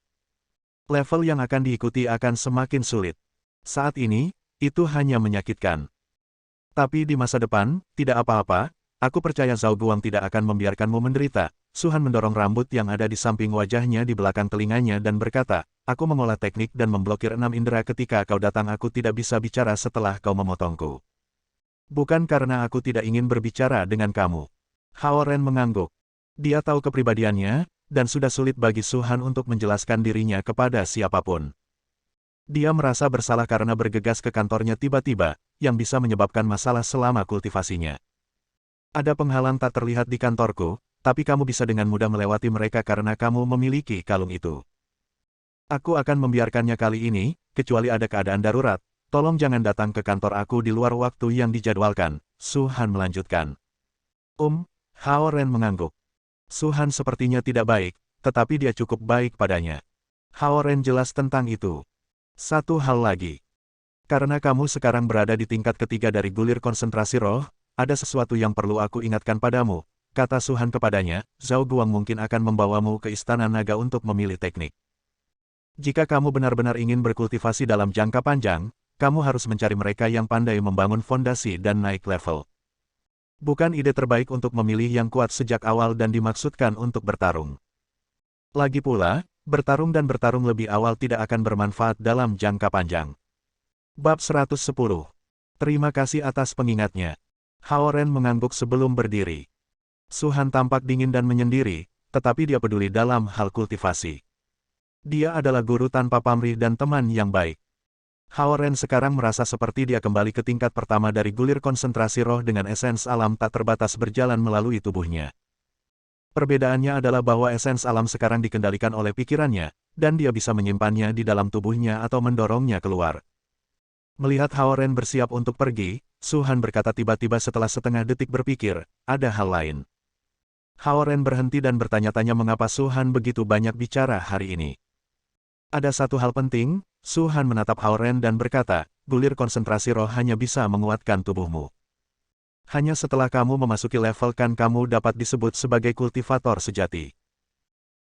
Level yang akan diikuti akan semakin sulit. Saat ini, itu hanya menyakitkan. Tapi di masa depan, tidak apa-apa, aku percaya Zhao Guang tidak akan membiarkanmu menderita. Su-han mendorong rambut yang ada di samping wajahnya di belakang telinganya dan berkata, "Aku mengolah teknik dan memblokir 6 indera ketika kau datang. Aku tidak bisa bicara setelah kau memotongku. Bukan karena aku tidak ingin berbicara dengan kamu." Haoren mengangguk. Dia tahu kepribadiannya, dan sudah sulit bagi Su-han untuk menjelaskan dirinya kepada siapapun. Dia merasa bersalah karena bergegas ke kantornya tiba-tiba, yang bisa menyebabkan masalah selama kultivasinya. "Ada penghalang tak terlihat di kantorku, tapi kamu bisa dengan mudah melewati mereka karena kamu memiliki kalung itu. Aku akan membiarkannya kali ini, kecuali ada keadaan darurat. Tolong jangan datang ke kantor aku di luar waktu yang dijadwalkan," Su-han melanjutkan. Haoren mengangguk. Su-han sepertinya tidak baik, tetapi dia cukup baik padanya. Haoren jelas tentang itu. Satu hal lagi. Karena kamu sekarang berada di tingkat ketiga dari gulir konsentrasi roh, ada sesuatu yang perlu aku ingatkan padamu, kata Su-han kepadanya. Zhao Guang mungkin akan membawamu ke Istana Naga untuk memilih teknik. Jika kamu benar-benar ingin berkultivasi dalam jangka panjang, kamu harus mencari mereka yang pandai membangun fondasi dan naik level. Bukan ide terbaik untuk memilih yang kuat sejak awal dan dimaksudkan untuk bertarung. Lagi pula, bertarung dan bertarung lebih awal tidak akan bermanfaat dalam jangka panjang. Bab 110. Terima kasih atas pengingatnya. Haoren mengangguk sebelum berdiri. Su-han tampak dingin dan menyendiri, tetapi dia peduli dalam hal kultivasi. Dia adalah guru tanpa pamrih dan teman yang baik. Haoren sekarang merasa seperti dia kembali ke tingkat pertama dari gulir konsentrasi roh dengan esens alam tak terbatas berjalan melalui tubuhnya. Perbedaannya adalah bahwa esens alam sekarang dikendalikan oleh pikirannya, dan dia bisa menyimpannya di dalam tubuhnya atau mendorongnya keluar. Melihat Haoren bersiap untuk pergi, Su-han berkata tiba-tiba setelah setengah detik berpikir, ada hal lain. Haoren berhenti dan bertanya-tanya mengapa Su-han begitu banyak bicara hari ini. Ada satu hal penting. Su-han menatap Haoren dan berkata, gulir konsentrasi roh hanya bisa menguatkan tubuhmu. Hanya setelah kamu memasuki level kan kamu dapat disebut sebagai kultivator sejati.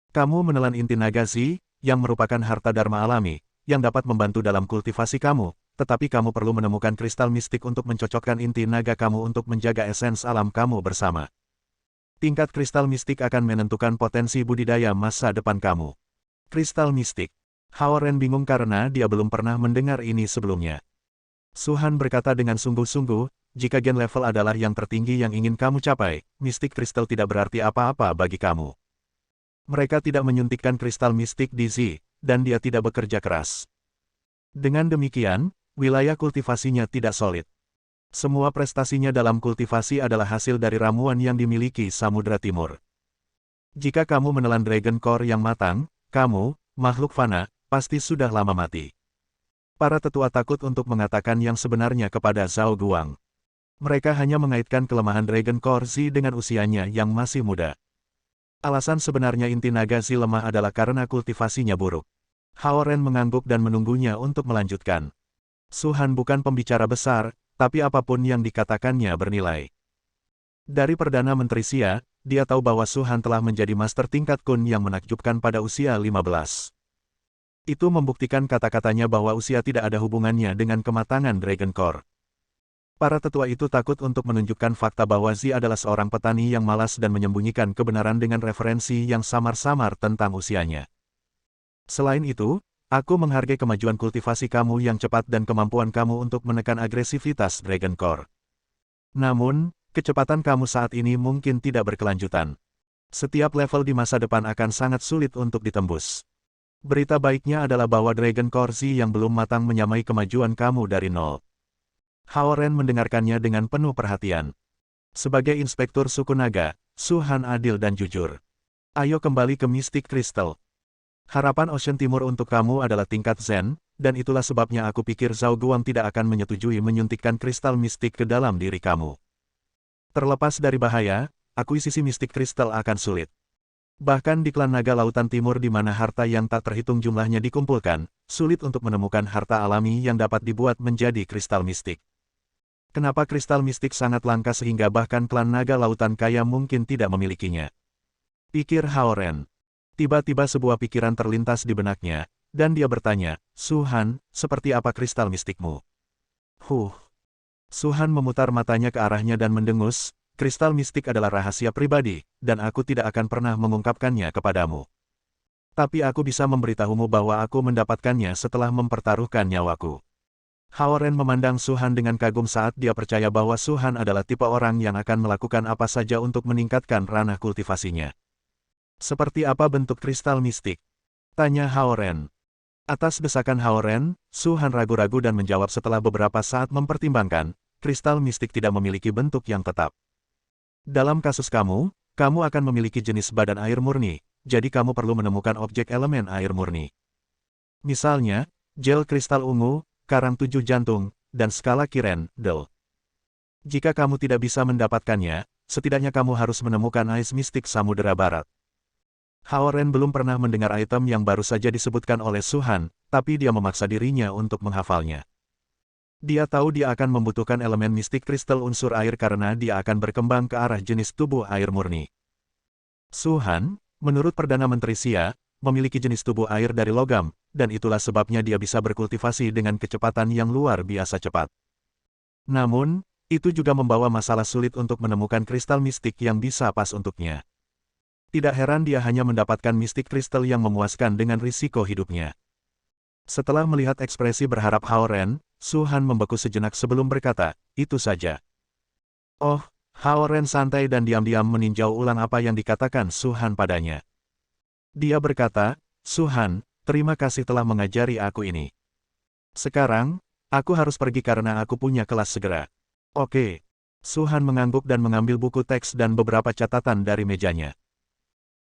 Kamu menelan inti naga Zi, yang merupakan harta dharma alami, yang dapat membantu dalam kultivasi kamu, tetapi kamu perlu menemukan kristal mistik untuk mencocokkan inti naga kamu untuk menjaga esens alam kamu bersama. Tingkat kristal mistik akan menentukan potensi budidaya masa depan kamu. Kristal mistik. Haoren bingung karena dia belum pernah mendengar ini sebelumnya. Su-han berkata dengan sungguh-sungguh, jika gen level adalah yang tertinggi yang ingin kamu capai, mistik kristal tidak berarti apa-apa bagi kamu. Mereka tidak menyuntikkan kristal mistik di Zi, dan dia tidak bekerja keras. Dengan demikian, wilayah kultivasinya tidak solid. Semua prestasinya dalam kultivasi adalah hasil dari ramuan yang dimiliki Samudra Timur. Jika kamu menelan Dragon Core yang matang, kamu, makhluk fana, pasti sudah lama mati. Para tetua takut untuk mengatakan yang sebenarnya kepada Zhao Guang. Mereka hanya mengaitkan kelemahan Dragon Core Zi dengan usianya yang masih muda. Alasan sebenarnya inti naga Zi lemah adalah karena kultivasinya buruk. Hao Ren mengangguk dan menunggunya untuk melanjutkan. Su Han bukan pembicara besar, tapi apapun yang dikatakannya bernilai. Dari Perdana Menteri Xia, dia tahu bahwa Su Han telah menjadi master tingkat Kun yang menakjubkan pada usia 15. Itu membuktikan kata-katanya bahwa usia tidak ada hubungannya dengan kematangan Dragon Core. Para tetua itu takut untuk menunjukkan fakta bahwa Zi adalah seorang petani yang malas dan menyembunyikan kebenaran dengan referensi yang samar-samar tentang usianya. Selain itu, aku menghargai kemajuan kultivasi kamu yang cepat dan kemampuan kamu untuk menekan agresivitas Dragon Core. Namun, kecepatan kamu saat ini mungkin tidak berkelanjutan. Setiap level di masa depan akan sangat sulit untuk ditembus. Berita baiknya adalah bahwa Dragon Core Z yang belum matang menyamai kemajuan kamu dari nol. Hao Ren mendengarkannya dengan penuh perhatian. Sebagai inspektur suku naga, Su Han adil dan jujur. Ayo kembali ke Mystic Crystal. Harapan Ocean Timur untuk kamu adalah tingkat Zen, dan itulah sebabnya aku pikir Zhao Guang tidak akan menyetujui menyuntikkan kristal mistik ke dalam diri kamu. Terlepas dari bahaya, akuisisi Mystic Crystal akan sulit. Bahkan di klan naga Lautan Timur di mana harta yang tak terhitung jumlahnya dikumpulkan, sulit untuk menemukan harta alami yang dapat dibuat menjadi kristal mistik. Kenapa kristal mistik sangat langka sehingga bahkan klan naga lautan kaya mungkin tidak memilikinya? Pikir Hao Ren. Tiba-tiba sebuah pikiran terlintas di benaknya, dan dia bertanya, Su Han, seperti apa kristal mistikmu? Su Han memutar matanya ke arahnya dan mendengus, kristal mistik adalah rahasia pribadi, dan aku tidak akan pernah mengungkapkannya kepadamu. Tapi aku bisa memberitahumu bahwa aku mendapatkannya setelah mempertaruhkan nyawaku. Hao Ren memandang Su Han dengan kagum saat dia percaya bahwa Su Han adalah tipe orang yang akan melakukan apa saja untuk meningkatkan ranah kultivasinya. Seperti apa bentuk kristal mistik? Tanya Hao Ren. Atas desakan Hao Ren, Su Han ragu-ragu dan menjawab setelah beberapa saat mempertimbangkan, kristal mistik tidak memiliki bentuk yang tetap. Dalam kasus kamu akan memiliki jenis badan air murni, jadi kamu perlu menemukan objek elemen air murni. Misalnya, gel kristal ungu, karang 7 jantung, dan skala Kiren, Del. Jika kamu tidak bisa mendapatkannya, setidaknya kamu harus menemukan ais mistik Samudera Barat. Hao Ren belum pernah mendengar item yang baru saja disebutkan oleh Su Han, tapi dia memaksa dirinya untuk menghafalnya. Dia tahu dia akan membutuhkan elemen mistik kristal unsur air karena dia akan berkembang ke arah jenis tubuh air murni. Su Han, menurut Perdana Menteri Xia, memiliki jenis tubuh air dari logam, dan itulah sebabnya dia bisa berkultivasi dengan kecepatan yang luar biasa cepat. Namun, itu juga membawa masalah sulit untuk menemukan kristal mistik yang bisa pas untuknya. Tidak heran dia hanya mendapatkan mistik kristal yang memuaskan dengan risiko hidupnya. Setelah melihat ekspresi berharap Hao Ren, Su Han membeku sejenak sebelum berkata, itu saja. Oh, Hao Ren santai dan diam-diam meninjau ulang apa yang dikatakan Su Han padanya. Dia berkata, Su Han, terima kasih telah mengajari aku ini. Sekarang, aku harus pergi karena aku punya kelas segera. Oke. Su Han mengangguk dan mengambil buku teks dan beberapa catatan dari mejanya.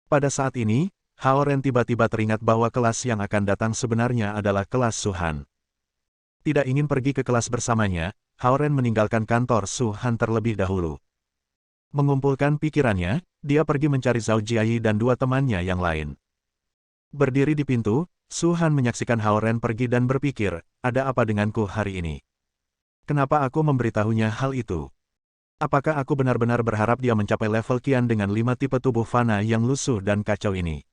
Pada saat ini, Hao Ren tiba-tiba teringat bahwa kelas yang akan datang sebenarnya adalah kelas Su Han. Tidak ingin pergi ke kelas bersamanya, Hao Ren meninggalkan kantor Su Han terlebih dahulu. Mengumpulkan pikirannya, dia pergi mencari Zhao Jiayi dan dua temannya yang lain. Berdiri di pintu, Su Han menyaksikan Hao Ren pergi dan berpikir, ada apa denganku hari ini? Kenapa aku memberitahunya hal itu? Apakah aku benar-benar berharap dia mencapai level Qian dengan 5 tipe tubuh fana yang lusuh dan kacau ini?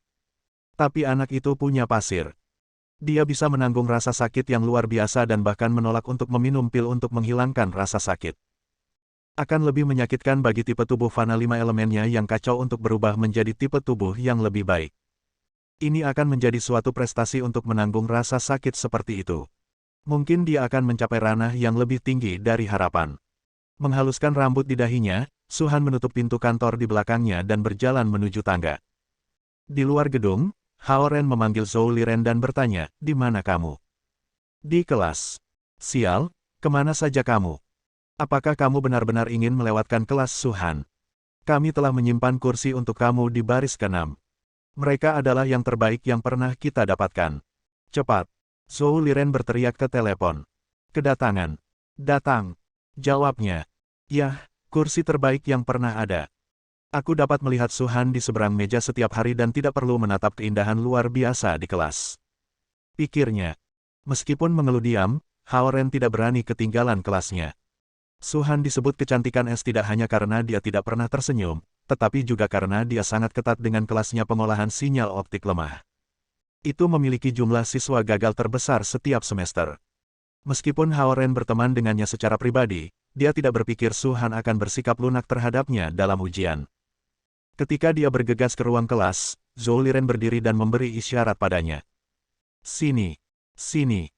Tapi anak itu punya pasir. Dia bisa menanggung rasa sakit yang luar biasa dan bahkan menolak untuk meminum pil untuk menghilangkan rasa sakit. Akan lebih menyakitkan bagi tipe tubuh fana 5 elemennya yang kacau untuk berubah menjadi tipe tubuh yang lebih baik. Ini akan menjadi suatu prestasi untuk menanggung rasa sakit seperti itu. Mungkin dia akan mencapai ranah yang lebih tinggi dari harapan. Menghaluskan rambut di dahinya, Su Han menutup pintu kantor di belakangnya dan berjalan menuju tangga. Di luar gedung, Hao Ren memanggil Zhou Liren dan bertanya, di mana kamu? Di kelas. Sial, kemana saja kamu? Apakah kamu benar-benar ingin melewatkan kelas Su Han? Kami telah menyimpan kursi untuk kamu di baris ke-6. Mereka adalah yang terbaik yang pernah kita dapatkan. Cepat. Zhou Liren berteriak ke telepon. Kedatangan. Datang. Jawabnya. Yah, kursi terbaik yang pernah ada. Aku dapat melihat Su Han di seberang meja setiap hari dan tidak perlu menatap keindahan luar biasa di kelas. pikirnya. Meskipun mengeluh diam, Hao Ren tidak berani ketinggalan kelasnya. Su Han disebut kecantikan es tidak hanya karena dia tidak pernah tersenyum, tetapi juga karena dia sangat ketat dengan kelasnya pengolahan sinyal optik lemah. Itu memiliki jumlah siswa gagal terbesar setiap semester. Meskipun Hao Ren berteman dengannya secara pribadi, dia tidak berpikir Su Han akan bersikap lunak terhadapnya dalam ujian. Ketika dia bergegas ke ruang kelas, Zhou Liren berdiri dan memberi isyarat padanya. Sini, sini.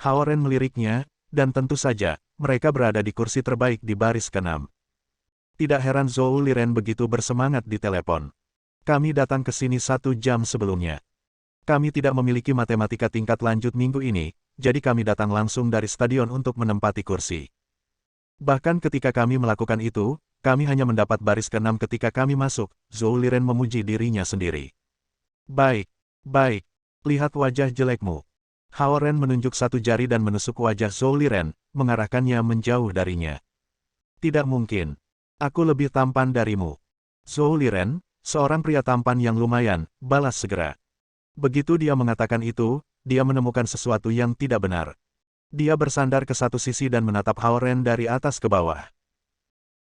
Hao Ren meliriknya, dan tentu saja, mereka berada di kursi terbaik di baris ke-6. Tidak heran Zhou Liren begitu bersemangat di telepon. Kami datang ke sini 1 jam sebelumnya. Kami tidak memiliki matematika tingkat lanjut minggu ini, jadi kami datang langsung dari stadion untuk menempati kursi. Bahkan ketika kami melakukan itu, kami hanya mendapat baris ke-6 ketika kami masuk. Zhou Liren memuji dirinya sendiri. Baik, baik. Lihat wajah jelekmu. Hao Ren menunjuk 1 jari dan menusuk wajah Zhou Liren, mengarahkannya menjauh darinya. Tidak mungkin. Aku lebih tampan darimu. Zhou Liren, seorang pria tampan yang lumayan, balas segera. Begitu dia mengatakan itu, dia menemukan sesuatu yang tidak benar. Dia bersandar ke satu sisi dan menatap Hao Ren dari atas ke bawah.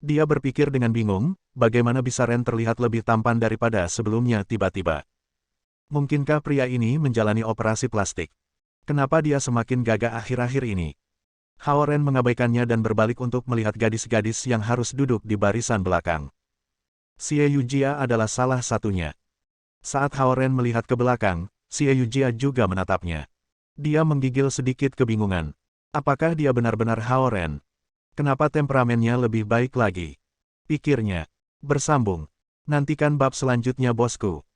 Dia berpikir dengan bingung, bagaimana bisa Ren terlihat lebih tampan daripada sebelumnya tiba-tiba. Mungkinkah pria ini menjalani operasi plastik? Kenapa dia semakin gagah akhir-akhir ini? Hao Ren mengabaikannya dan berbalik untuk melihat gadis-gadis yang harus duduk di barisan belakang. Xie Yujia adalah salah satunya. Saat Hao Ren melihat ke belakang, Xie Yujia juga menatapnya. Dia menggigil sedikit kebingungan. Apakah dia benar-benar Hao Ren? Kenapa temperamennya lebih baik lagi? Pikirnya. Bersambung. Nantikan bab selanjutnya bosku.